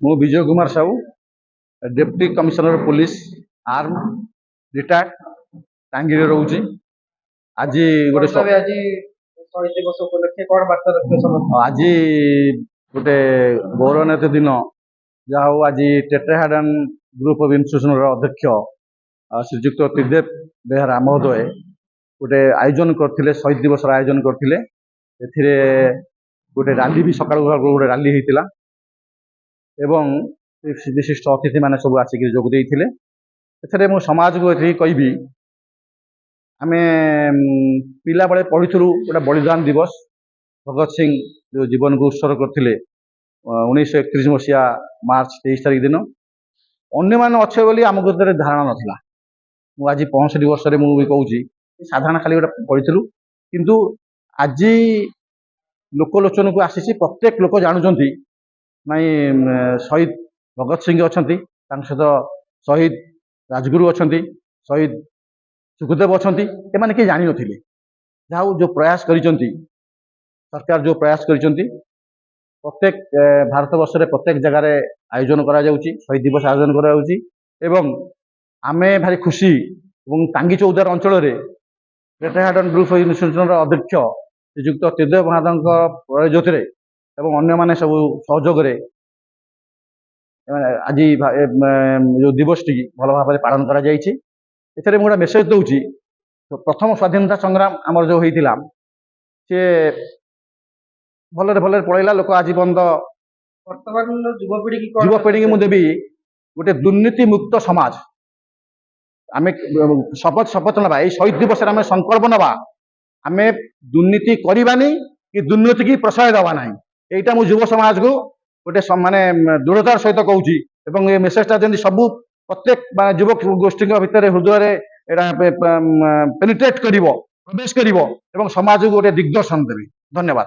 ମୁଁ Bijay Kumar Sahu, deputy commissioner police arm retired टांगीरे रोचे। आज गोटे आज शहीद दिवस उपलक्षे कौन बार्ता रखिए समस्त आज गोटे गौरवान्वित दिन जहा हूँ आज टेट्राहाडन ग्रुप ऑफ इंस्टीट्यूशन अध्यक्ष श्रीजुक्त त्रिदेव बेहरा महोदय गोटे आयोजन करते शहीद दिवस आयोजन करते गोटे रैली भी सकाल गोटे रैली होता एवं विशिष्ट अतिथि मैंने सब आसिक जोगदे एथरे समाज को ये कहि आम पिला बेले पढ़ीलु गोटे बलिदान दिवस भगत सिंह जो जीवन को उत्सर्ग करते 1931 मसीहा मार्च 23 तारीख दिन अन्य मान अच्छे बोली आम धारणा नाला मुझे 65 वर्ष भी कहूँ साधारण खाली गोटे पढ़ीलु किंतु आज लोकलोचन को आसी प्रत्येक लोक जानुंट नाई शहीद भगत सिंह अच्छा सहित शहीद राजगुरु अच्छा शहीद सुखदेव अच्छा एम किए जान नी जहाँ जो प्रयास कर सरकार जो प्रयास कर प्रत्येक भारत वर्ष में प्रत्येक जगार आयोजन करा शहीद दिवस आयोजन करा आमे भारी खुशी टांगी चौदार अंचल टेट्राहाडन ग्रुप इंस्टीट्यूशन अध्यक्ष श्रीजुक्त त्रिदेव महादों प्रयोजन एवं अन्य माने सब सहयोग आज जो दिवस टी भल भाव पालन कर गोटे मेसेज दूची प्रथम स्वाधीनता संग्राम आमर जो होता सी भलरे भलरे पलैला लोक आज बंद वर्तमान युवपीढ़ी की मुझे गोटे दुर्नीति मुक्त समाज आम शपथ ना शहीद दिवस आम संकल्प ना आम दुर्नीति करवानी कि दुर्नीति की प्रश्रय दवा ना यहीटा मु युव समाज को गोटे माने दृढ़तार सहित कहूँ ये मेसेजटा जमी सबू प्रत्येक युवक गोष्ठी भितर हृदय पेनिट्रेट कर प्रवेश कर समाज को गोटे दिग्दर्शन देवी। धन्यवाद।